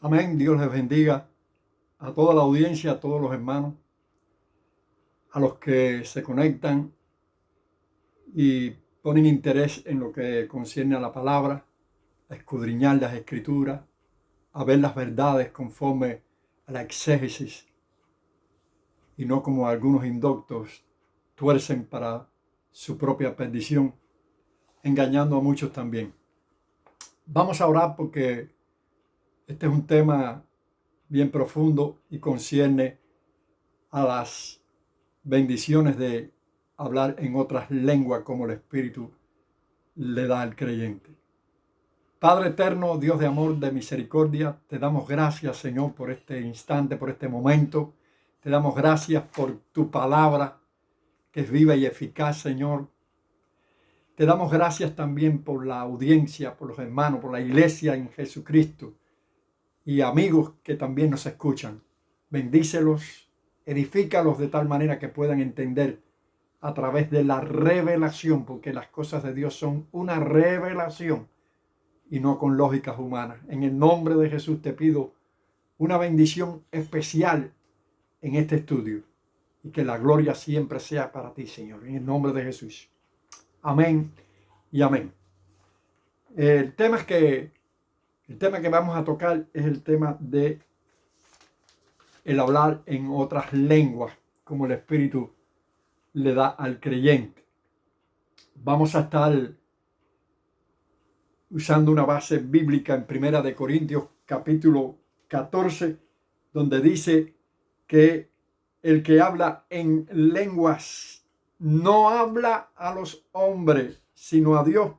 Amén. Dios les bendiga a toda la audiencia, a todos los hermanos, a los que se conectan y ponen interés en lo que concierne a la palabra, a escudriñar las escrituras, a ver las verdades conforme a la exégesis y no como algunos indoctos tuercen para su propia perdición, engañando a muchos también. Vamos a orar porque este es un tema bien profundo y concierne a las bendiciones de hablar en otras lenguas como el Espíritu le da al creyente. Padre eterno, Dios de amor, de misericordia, te damos gracias, Señor, por este instante, por este momento. Te damos gracias por tu palabra, que es viva y eficaz, Señor. Te damos gracias también por la audiencia, por los hermanos, por la iglesia en Jesucristo y amigos que también nos escuchan. Bendícelos, edifícalos de tal manera que puedan entender a través de la revelación, porque las cosas de Dios son una revelación y no con lógicas humanas. En el nombre de Jesús te pido una bendición especial en este estudio y que la gloria siempre sea para ti, Señor, en el nombre de Jesús. Amén y amén. El tema que vamos a tocar es el tema de el hablar en otras lenguas, como el Espíritu le da al creyente. Vamos a estar usando una base bíblica en 1 Corintios capítulo 14, donde dice que el que habla en lenguas no habla a los hombres, sino a Dios.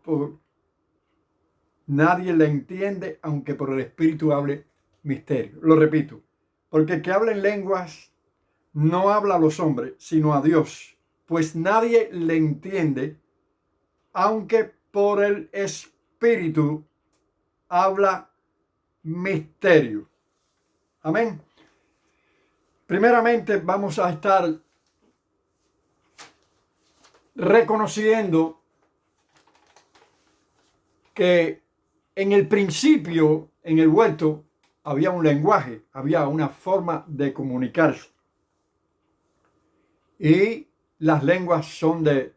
Nadie le entiende, aunque por el Espíritu hable misterio. Lo repito, porque el que habla en lenguas no habla a los hombres, sino a Dios, pues nadie le entiende, aunque por el Espíritu habla misterio. Amén. Primeramente vamos a estar reconociendo que en el principio, en el huerto, había un lenguaje, había una forma de comunicarse. Y las lenguas son de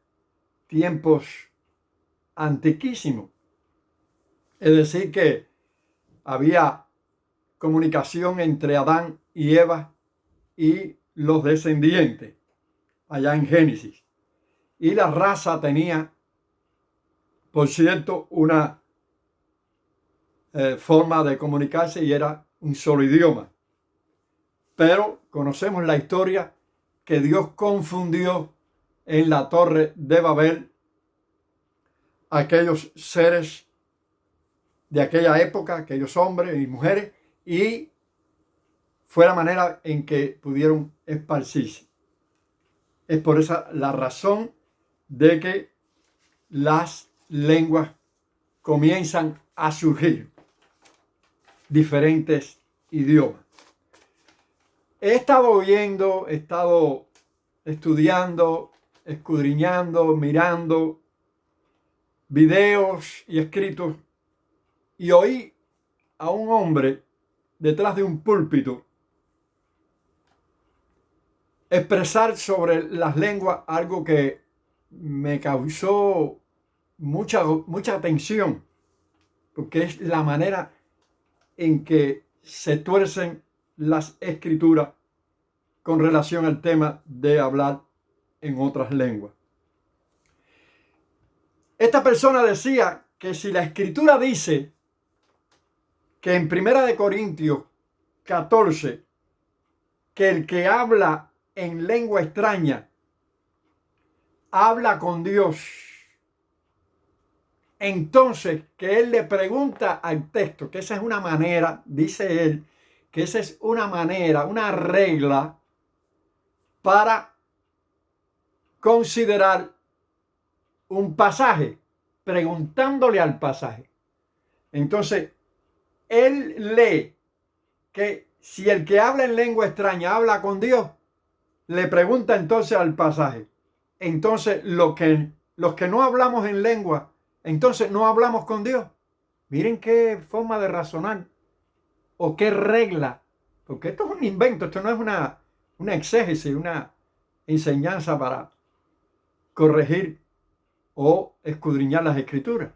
tiempos antiquísimos. Es decir, que había comunicación entre Adán y Eva y los descendientes, allá en Génesis. Y la raza tenía, por cierto, una forma de comunicarse y era un solo idioma. Pero conocemos la historia que Dios confundió en la Torre de Babel aquellos seres de aquella época, aquellos hombres y mujeres, y fue la manera en que pudieron esparcirse. Es por esa la razón de que las lenguas comienzan a surgir, diferentes idiomas. He estado oyendo, he estado estudiando, escudriñando, mirando videos y escritos, y oí a un hombre detrás de un púlpito expresar sobre las lenguas algo que me causó mucha atención, porque es la manera en que se tuercen las escrituras con relación al tema de hablar en otras lenguas. Esta persona decía que si la escritura dice que en 1 Corintios 14, que el que habla en lengua extraña habla con Dios, entonces que él le pregunta al texto, que esa es una manera, dice él, que esa es una manera, una regla para considerar un pasaje, preguntándole al pasaje. Entonces, él lee que si el que habla en lengua extraña habla con Dios, le pregunta entonces al pasaje. Entonces, los que no hablamos en lengua, entonces no hablamos con Dios. Miren qué forma de razonar. o qué regla, porque esto es un invento, esto no es una exégesis, una enseñanza para corregir o escudriñar las escrituras.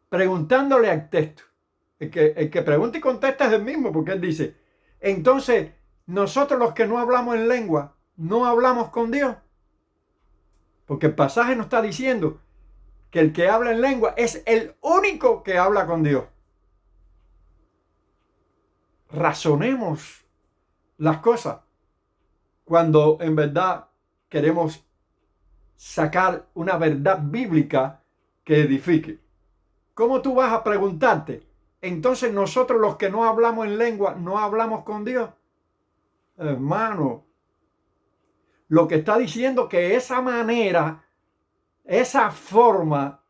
Preguntándole al texto. El que pregunta y contesta es el mismo, porque él dice, entonces, nosotros los que no hablamos en lengua, no hablamos con Dios. Porque el pasaje nos está diciendo que el que habla en lengua es el único que habla con Dios. Razonemos las cosas cuando en verdad queremos sacar una verdad bíblica que edifique. ¿Cómo tú vas a preguntarte? Entonces nosotros los que no hablamos en lengua, no hablamos con Dios. Hermano, lo que está diciendo que esa manera, esa forma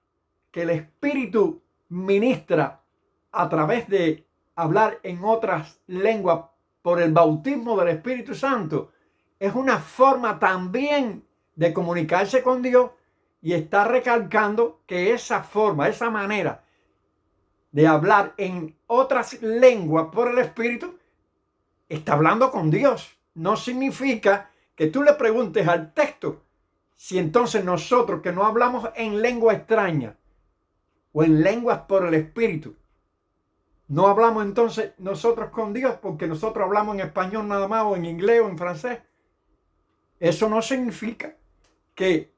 que el Espíritu ministra a través de hablar en otras lenguas por el bautismo del Espíritu Santo, es una forma también de comunicarse con Dios, y está recalcando que esa forma, esa manera de hablar en otras lenguas por el Espíritu, está hablando con Dios. No significa que tú le preguntes al texto si entonces nosotros que no hablamos en lengua extraña o en lenguas por el Espíritu, no hablamos entonces nosotros con Dios porque nosotros hablamos en español nada más, o en inglés o en francés. Eso no significa que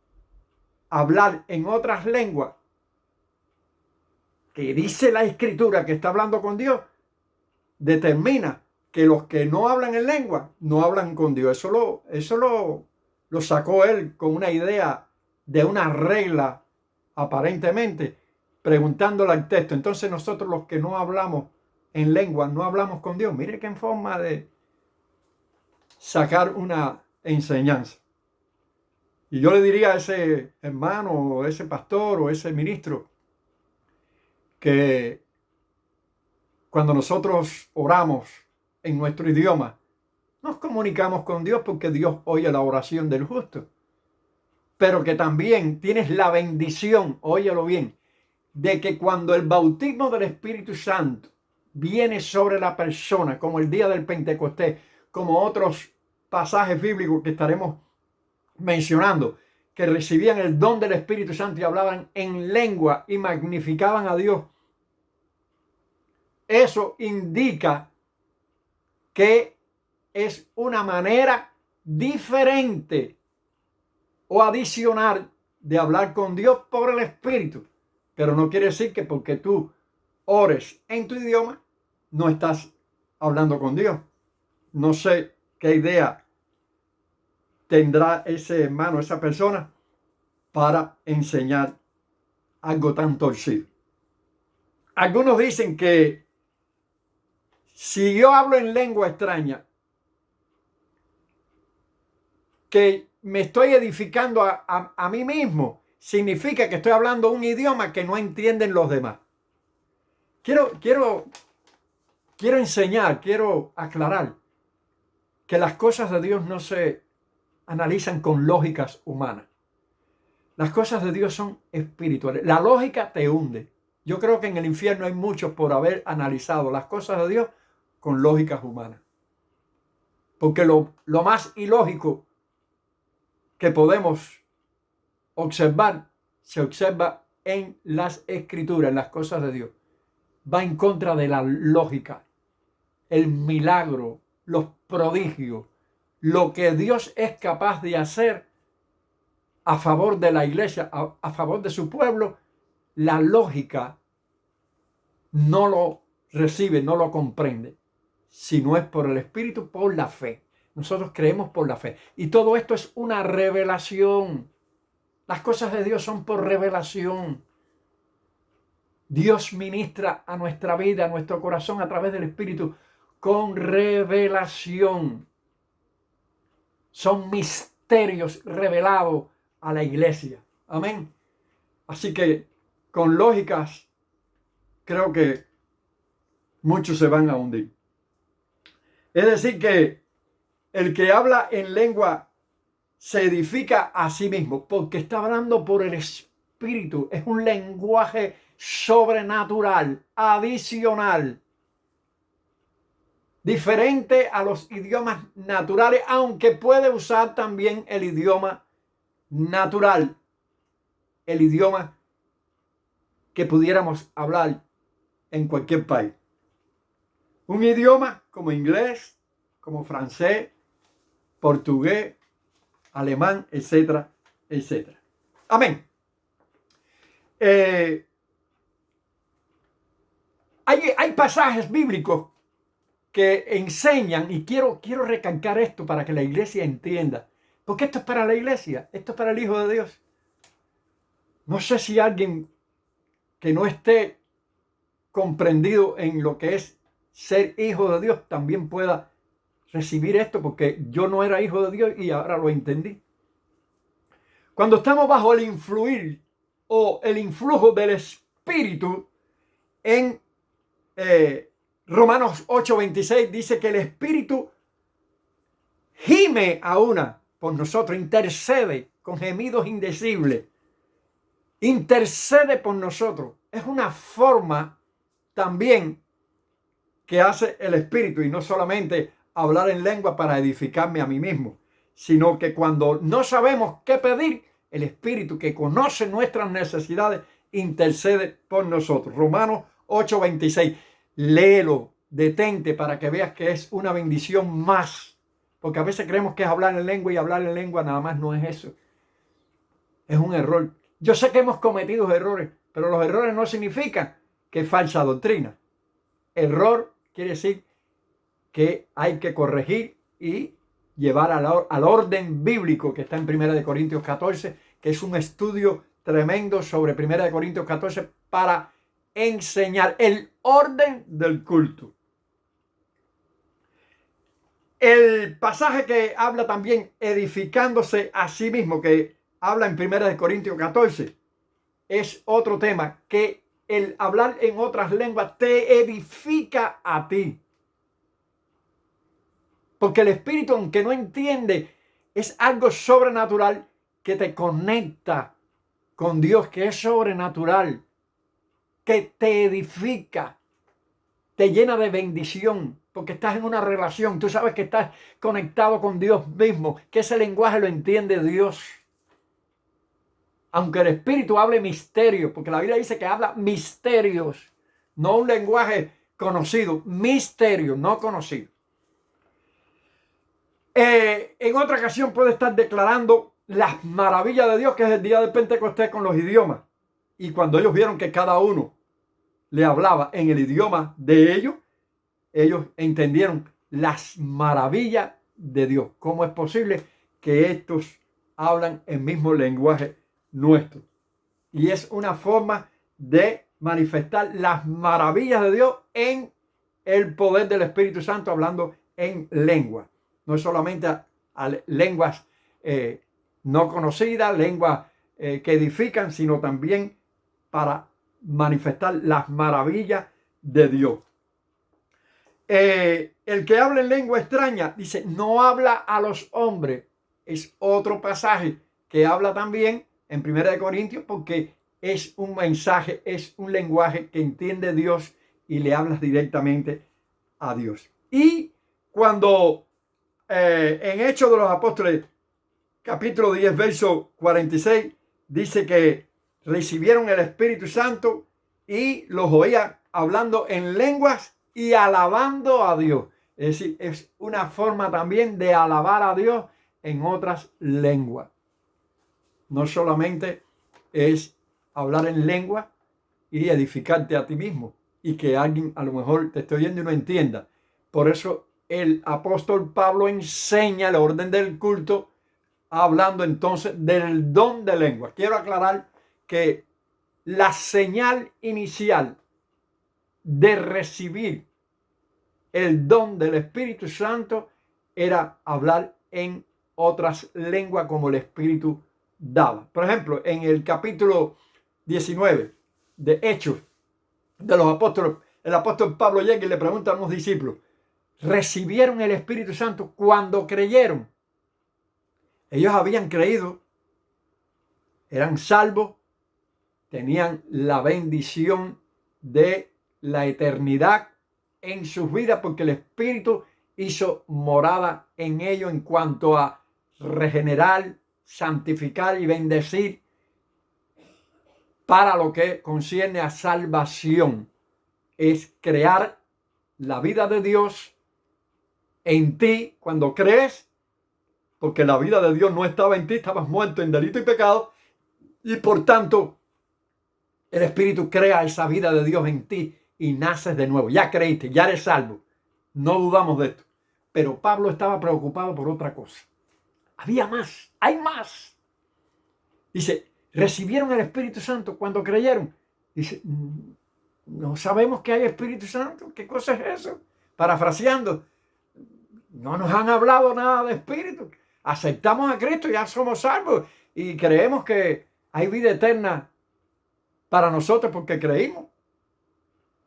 hablar en otras lenguas que dice la Escritura que está hablando con Dios determina que los que no hablan en lengua no hablan con Dios. Eso lo sacó él con una idea de una regla, aparentemente, preguntándole al texto. Entonces nosotros los que no hablamos en lengua no hablamos con Dios. Mire qué forma de sacar una enseñanza. Y yo le diría a ese hermano, o ese pastor, o ese ministro, que cuando nosotros oramos en nuestro idioma, nos comunicamos con Dios porque Dios oye la oración del justo. Pero que también tienes la bendición, óyelo bien, de que cuando el bautismo del Espíritu Santo viene sobre la persona, como el día del Pentecostés, como otros pasajes bíblicos que estaremos mencionando, que recibían el don del Espíritu Santo y hablaban en lengua y magnificaban a Dios, eso indica que es una manera diferente o adicional de hablar con Dios por el Espíritu. Pero no quiere decir que porque tú ores en tu idioma, no estás hablando con Dios. No sé qué idea tendrá ese hermano, esa persona, para enseñar algo tan torcido. Algunos dicen que si yo hablo en lengua extraña, que me estoy edificando a mí mismo, significa que estoy hablando un idioma que no entienden los demás. Quiero enseñar, quiero aclarar que las cosas de Dios no se analizan con lógicas humanas. Las cosas de Dios son espirituales. La lógica te hunde. Yo creo que en el infierno hay muchos por haber analizado las cosas de Dios con lógicas humanas. Porque lo más ilógico que podemos observar se observa en las escrituras, en las cosas de Dios. Va en contra de la lógica, el milagro, los prodigios, lo que Dios es capaz de hacer a favor de la iglesia, a favor de su pueblo. La lógica no lo recibe, no lo comprende. Si no es por el Espíritu, por la fe. Nosotros creemos por la fe. Y todo esto es una revelación. Las cosas de Dios son por revelación. Dios ministra a nuestra vida, a nuestro corazón a través del Espíritu con revelación. Son misterios revelados a la iglesia. Amén. Así que con lógicas creo que muchos se van a hundir. Es decir que el que habla en lengua se edifica a sí mismo porque está hablando por el Espíritu. Es un lenguaje sobrenatural, adicional. diferente a los idiomas naturales, aunque puede usar también el idioma natural, el idioma que pudiéramos hablar en cualquier país. Un idioma como inglés, como francés, portugués, alemán, etcétera, etcétera. Amén. Hay pasajes bíblicos que enseñan, y quiero recalcar esto para que la iglesia entienda, porque esto es para la iglesia, esto es para el Hijo de Dios. No sé si alguien que no esté comprendido en lo que es ser hijo de Dios también pueda recibir esto, porque yo no era hijo de Dios y ahora lo entendí. Cuando estamos bajo el influir o el influjo del Espíritu, en Romanos 8:26 dice que el Espíritu gime a una por nosotros, intercede con gemidos indecibles, intercede por nosotros. Es una forma también que hace el Espíritu, y no solamente hablar en lengua para edificarme a mí mismo, sino que cuando no sabemos qué pedir, el Espíritu que conoce nuestras necesidades intercede por nosotros. Romanos 8:26. Léelo, detente para que veas que es una bendición más, porque a veces creemos que es hablar en lengua, y hablar en lengua nada más no es eso. Es un error. Yo sé que hemos cometido errores, pero los errores no significan que es falsa doctrina. Error quiere decir que hay que corregir y llevar al orden bíblico que está en 1 Corintios 14, que es un estudio tremendo sobre 1 Corintios 14 para enseñar el orden del culto. El pasaje que habla también edificándose a sí mismo, que habla en 1 Corintios 14, es otro tema, que el hablar en otras lenguas te edifica a ti. Porque el Espíritu, aunque no entiende, es algo sobrenatural que te conecta con Dios, que es sobrenatural, que te edifica, te llena de bendición, porque estás en una relación. Tú sabes que estás conectado con Dios mismo, que ese lenguaje lo entiende Dios. Aunque el Espíritu hable misterios, porque la Biblia dice que habla misterios, no un lenguaje conocido, misterio, no conocido. En otra ocasión puede estar declarando las maravillas de Dios, que es el día de Pentecostés con los idiomas. Y cuando ellos vieron que cada uno le hablaba en el idioma de ellos, ellos entendieron las maravillas de Dios. ¿Cómo es posible que estos hablan el mismo lenguaje nuestro? Y es una forma de manifestar las maravillas de Dios en el poder del Espíritu Santo, hablando en lengua. No solamente a lenguas no conocidas, lenguas que edifican, sino también para manifestar las maravillas de Dios. El que habla en lengua extraña, dice, no habla a los hombres. Es otro pasaje que habla también en 1 Corintios, porque es un mensaje, es un lenguaje que entiende Dios y le hablas directamente a Dios. Y cuando en Hechos de los Apóstoles, capítulo 10, verso 46, dice que recibieron el Espíritu Santo y los oían hablando en lenguas y alabando a Dios. Es decir, es una forma también de alabar a Dios en otras lenguas. No solamente es hablar en lengua y edificarte a ti mismo, y que alguien a lo mejor te esté oyendo y no entienda. Por eso el apóstol Pablo enseña el orden del culto, hablando entonces del don de lengua. Quiero aclarar que la señal inicial de recibir el don del Espíritu Santo era hablar en otras lenguas como el Espíritu daba. Por ejemplo, en el capítulo 19 de Hechos de los Apóstoles, el apóstol Pablo llega y le pregunta a unos discípulos, ¿recibieron el Espíritu Santo cuando creyeron? Ellos habían creído, eran salvos, tenían la bendición de la eternidad en sus vidas porque el Espíritu hizo morada en ellos en cuanto a regenerar, santificar y bendecir para lo que concierne a salvación. Es crear la vida de Dios en ti cuando crees, porque la vida de Dios no estaba en ti, estabas muerto en delito y pecado, y por tanto el Espíritu crea esa vida de Dios en ti y naces de nuevo. Ya creíste, ya eres salvo. No dudamos de esto. Pero Pablo estaba preocupado por otra cosa. Había más, hay más. Dice, ¿recibieron el Espíritu Santo cuando creyeron? Dice, no sabemos que hay Espíritu Santo. ¿Qué cosa es eso? Parafraseando, no nos han hablado nada de Espíritu. Aceptamos a Cristo, ya somos salvos y creemos que hay vida eterna para nosotros porque creímos.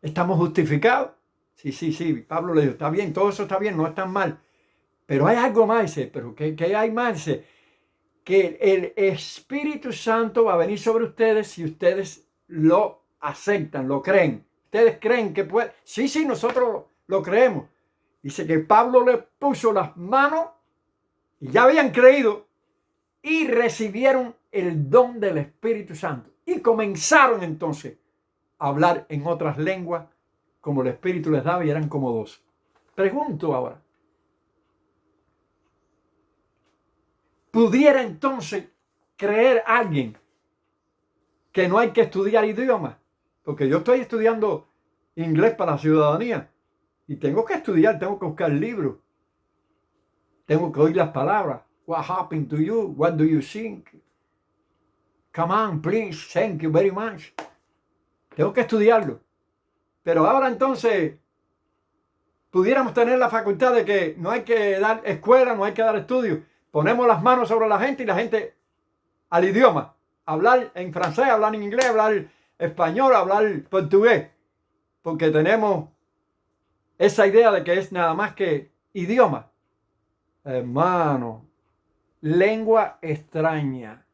Estamos justificados. Sí. Pablo le dijo, está bien, todo eso está bien, no es tan mal. Pero hay algo más, dice, pero ¿qué hay más? Dice, que el Espíritu Santo va a venir sobre ustedes si ustedes lo aceptan, lo creen. Ustedes creen que puede. Sí, nosotros lo creemos. Dice que Pablo le puso las manos y ya habían creído y recibieron el don del Espíritu Santo. Y comenzaron entonces a hablar en otras lenguas como el Espíritu les daba y eran como 12. Pregunto ahora, ¿pudiera entonces creer alguien que no hay que estudiar idiomas? Porque yo estoy estudiando inglés para la ciudadanía y tengo que estudiar, tengo que buscar libros, tengo que oír las palabras. What happened to you? What do you think? Come on, please, thank you very much. Tengo que estudiarlo. Pero ahora entonces pudiéramos tener la facultad de que no hay que dar escuela, no hay que dar estudios. Ponemos las manos sobre la gente y la gente al idioma. Hablar en francés, hablar en inglés, hablar español, hablar portugués. Porque tenemos esa idea de que es nada más que idioma. Hermano, lengua extraña.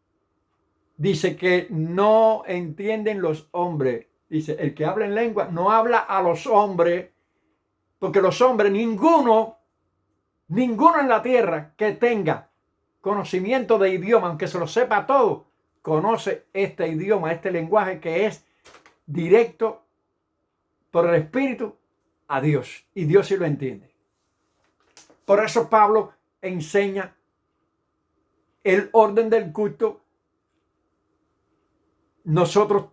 Dice que no entienden los hombres. Dice, el que habla en lengua no habla a los hombres, porque los hombres, ninguno en la tierra que tenga conocimiento de idioma, aunque se lo sepa todo, conoce este idioma, este lenguaje que es directo por el Espíritu a Dios. Y Dios sí lo entiende. Por eso Pablo enseña el orden del culto. Nosotros,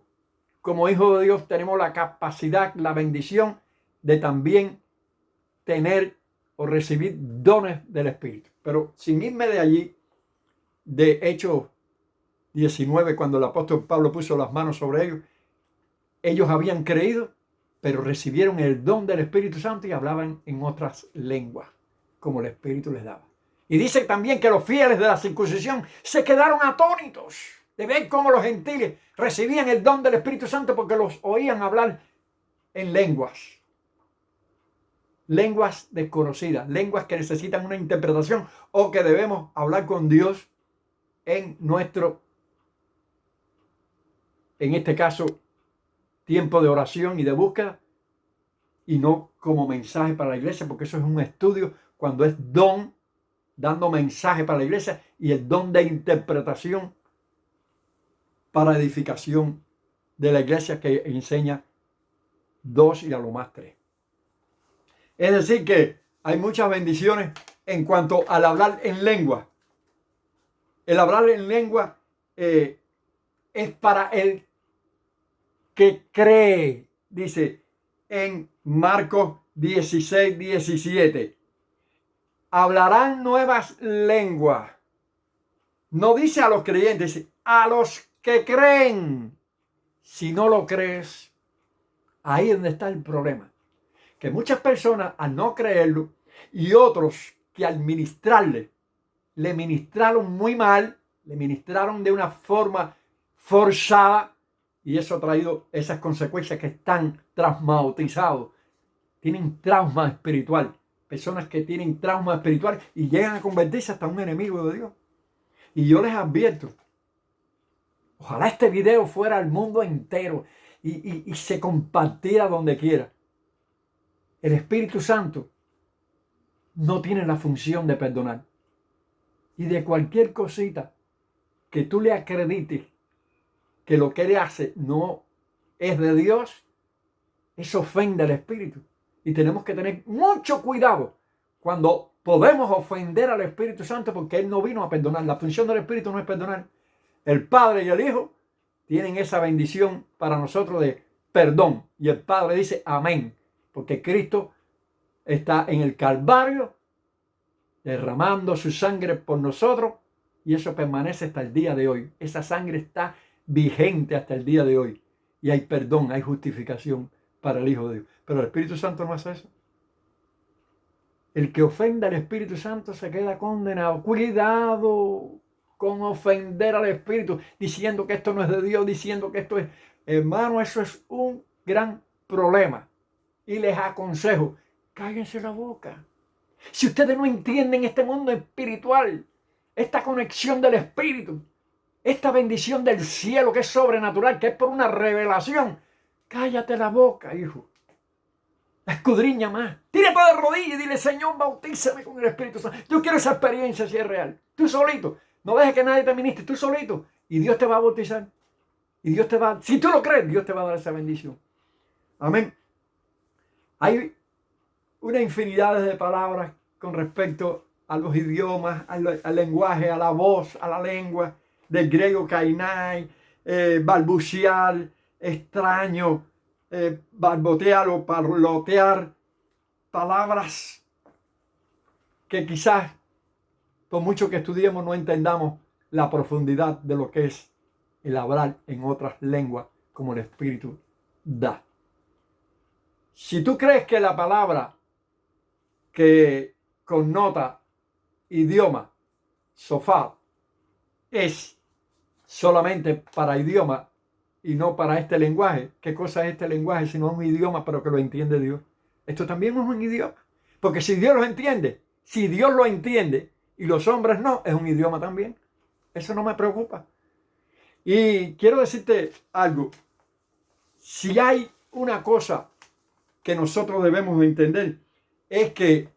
como hijos de Dios, tenemos la capacidad, la bendición de también tener o recibir dones del Espíritu. Pero sin irme de allí, de Hechos 19, cuando el apóstol Pablo puso las manos sobre ellos habían creído, pero recibieron el don del Espíritu Santo y hablaban en otras lenguas, como el Espíritu les daba. Y dice también que los fieles de la circuncisión se quedaron atónitos de ver cómo los gentiles recibían el don del Espíritu Santo porque los oían hablar en lenguas desconocidas, lenguas que necesitan una interpretación o que debemos hablar con Dios en este caso, tiempo de oración y de búsqueda, y no como mensaje para la iglesia, porque eso es un estudio cuando es don, dando mensaje para la iglesia, y el don de interpretación para edificación de la iglesia que enseña 2 y a lo más 3. Es decir que hay muchas bendiciones en cuanto al hablar en lengua. El hablar en lengua es para el que cree, dice en Marcos 16, 17. Hablarán nuevas lenguas. No dice a los creyentes, dice a los que creen. Si no lo crees, ahí es donde está el problema. Que muchas personas al no creerlo y otros que al ministrarle, le ministraron muy mal, le ministraron de una forma forzada y eso ha traído esas consecuencias que están traumatizados. Tienen trauma espiritual. Personas que tienen trauma espiritual y llegan a convertirse hasta un enemigo de Dios. Y yo les advierto, ojalá este video fuera al mundo entero y se compartiera donde quiera. El Espíritu Santo no tiene la función de perdonar. Y de cualquier cosita que tú le acredites que lo que él hace no es de Dios, eso ofende al Espíritu. Y tenemos que tener mucho cuidado cuando podemos ofender al Espíritu Santo, porque él no vino a perdonar. La función del Espíritu no es perdonar. El Padre y el Hijo tienen esa bendición para nosotros de perdón. Y el Padre dice amén, porque Cristo está en el Calvario derramando su sangre por nosotros, y eso permanece hasta el día de hoy. Esa sangre está vigente hasta el día de hoy. Y hay perdón, hay justificación para el Hijo de Dios. Pero el Espíritu Santo no hace eso. El que ofenda al Espíritu Santo se queda condenado. Cuidado con ofender al Espíritu, diciendo que esto no es de Dios, diciendo que esto es... Hermano, eso es un gran problema. Y les aconsejo, cállense la boca. Si ustedes no entienden este mundo espiritual, esta conexión del Espíritu, esta bendición del cielo que es sobrenatural, que es por una revelación, cállate la boca, hijo. Escudriña más. Tírate de rodillas y dile, Señor, bautízame con el Espíritu Santo. Yo quiero esa experiencia si es real. Tú solito. No dejes que nadie te ministre. Tú solito. Y Dios te va a bautizar. Y Dios te va, si tú lo crees, Dios te va a dar esa bendición. Amén. Hay una infinidad de palabras con respecto a los idiomas, al lenguaje, a la voz, a la lengua, del griego kainai, balbucear, extraño, barbotear o parlotear, palabras que quizás, por mucho que estudiemos, no entendamos la profundidad de lo que es el hablar en otras lenguas como el Espíritu da. Si tú crees que la palabra que connota idioma, sofá, es solamente para idioma y no para este lenguaje, ¿qué cosa es este lenguaje si no es un idioma pero que lo entiende Dios? Esto también es un idioma, porque si Dios lo entiende, y los hombres no, es un idioma también. Eso no me preocupa. Y quiero decirte algo, si hay una cosa que nosotros debemos entender, es que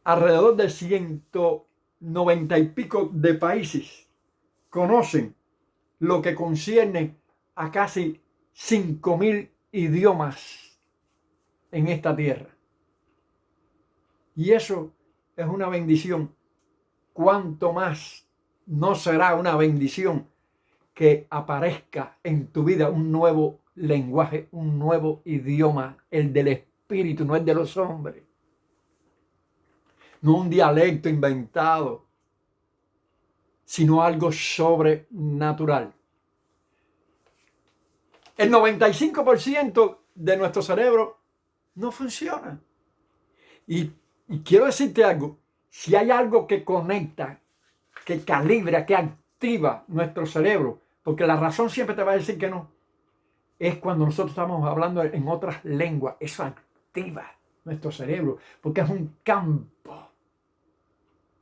alrededor de 190 y pico de países conocen lo que concierne a casi 5.000 idiomas en esta tierra. Y eso es una bendición. ¿Cuánto más no será una bendición que aparezca en tu vida un nuevo lenguaje, un nuevo idioma, el del Espíritu, no el de los hombres? No un dialecto inventado, sino algo sobrenatural. El 95% de nuestro cerebro no funciona. Y quiero decirte algo, si hay algo que conecta, que calibra, que activa nuestro cerebro, porque la razón siempre te va a decir que no, es cuando nosotros estamos hablando en otras lenguas. Eso activa nuestro cerebro, porque es un campo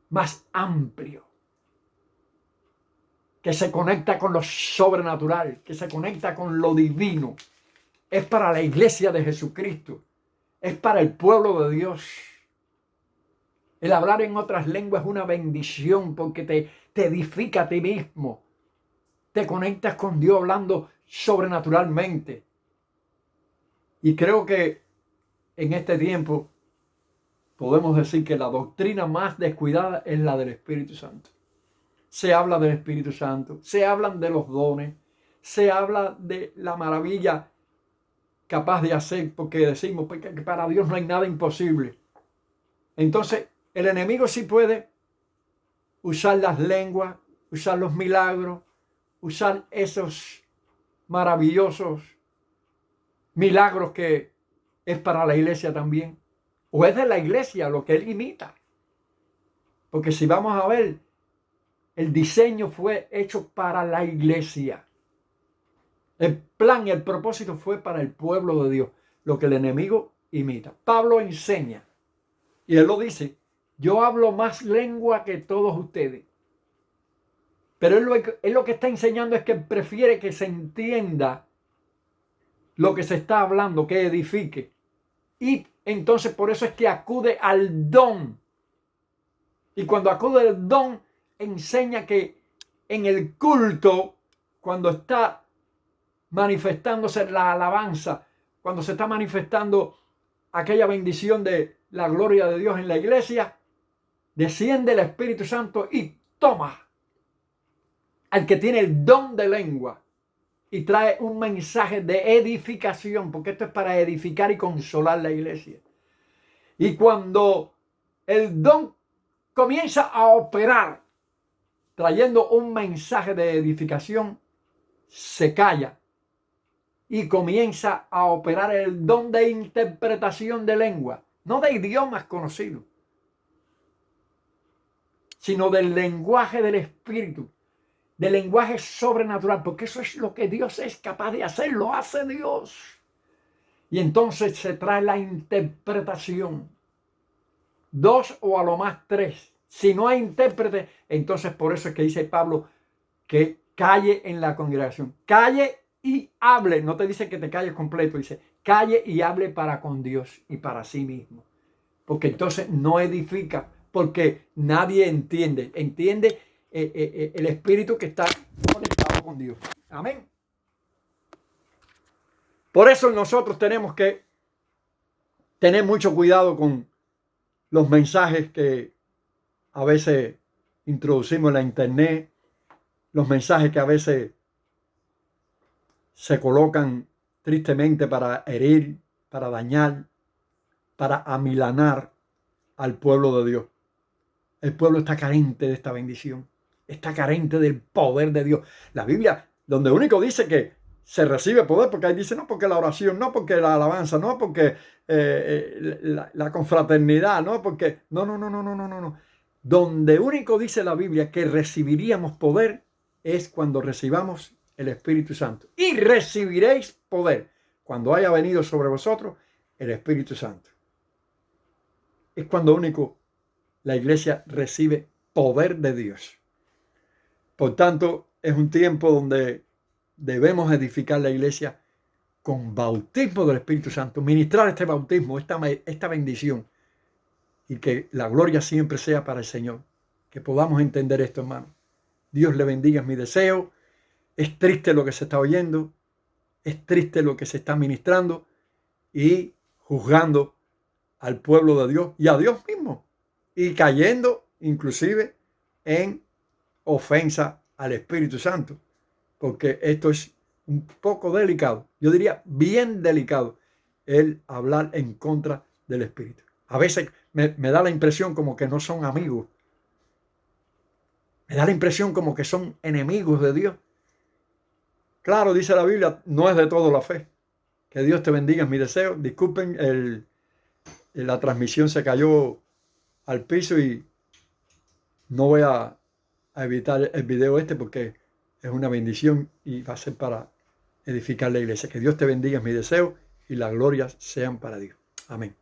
más amplio, que se conecta con lo sobrenatural, que se conecta con lo divino. Es para la iglesia de Jesucristo, es para el pueblo de Dios. El hablar en otras lenguas es una bendición porque te edifica a ti mismo. Te conectas con Dios hablando sobrenaturalmente. Y creo que en este tiempo podemos decir que la doctrina más descuidada es la del Espíritu Santo. Se habla del Espíritu Santo, se hablan de los dones, se habla de la maravilla capaz de hacer, porque decimos que para Dios no hay nada imposible. Entonces, el enemigo sí puede usar las lenguas, usar los milagros, usar esos maravillosos milagros que es para la iglesia también. O es de la iglesia lo que él imita. Porque si vamos a ver, el diseño fue hecho para la iglesia. El plan y el propósito fue para el pueblo de Dios. Lo que el enemigo imita. Pablo enseña. Y él lo dice. Yo hablo más lengua que todos ustedes. Pero él lo que está enseñando es que prefiere que se entienda lo que se está hablando, que edifique. Y entonces por eso es que acude al don. Y cuando acude al don, enseña que en el culto, cuando está manifestándose la alabanza, cuando se está manifestando aquella bendición de la gloria de Dios en la iglesia, desciende el Espíritu Santo y toma al que tiene el don de lengua y trae un mensaje de edificación, porque esto es para edificar y consolar la iglesia. Y cuando el don comienza a operar, trayendo un mensaje de edificación, se calla y comienza a operar el don de interpretación de lengua, no de idiomas conocidos, sino del lenguaje del Espíritu, del lenguaje sobrenatural, porque eso es lo que Dios es capaz de hacer, lo hace Dios. Y entonces se trae la interpretación. 2 o a lo más 3. Si no hay intérprete, entonces por eso es que dice Pablo que calle en la congregación. Calle y hable. No te dice que te calles completo, dice calle y hable para con Dios y para sí mismo. Porque entonces no edifica, porque nadie entiende. Entiende el espíritu que está conectado con Dios. Amén. Por eso nosotros tenemos que tener mucho cuidado con los mensajes que a veces introducimos en la internet, los mensajes que a veces se colocan tristemente para herir, para dañar, para amilanar al pueblo de Dios. El pueblo está carente de esta bendición, está carente del poder de Dios. La Biblia, donde único dice que se recibe poder, porque ahí dice no porque la oración, no porque la alabanza, no porque la confraternidad, no porque... No. Donde único dice la Biblia que recibiríamos poder es cuando recibamos el Espíritu Santo. Y recibiréis poder cuando haya venido sobre vosotros el Espíritu Santo. Es cuando único la iglesia recibe poder de Dios. Por tanto, es un tiempo donde debemos edificar la iglesia con bautismo del Espíritu Santo, ministrar este bautismo, esta bendición, y que la gloria siempre sea para el Señor. Que podamos entender esto, hermano. Dios le bendiga, es mi deseo. Es triste lo que se está oyendo, es triste lo que se está ministrando y juzgando al pueblo de Dios y a Dios mismo, y cayendo inclusive en ofensa al Espíritu Santo, porque esto es un poco delicado, yo diría bien delicado, el hablar en contra del Espíritu. A veces me da la impresión como que no son amigos, me da la impresión como que son enemigos de Dios. Claro, dice la Biblia, no es de todo la fe. Que Dios te bendiga, es mi deseo. Disculpen, la transmisión se cayó al piso y no voy a evitar el video porque es una bendición y va a ser para edificar la iglesia. Que Dios te bendiga, es mi deseo, y las glorias sean para Dios. Amén.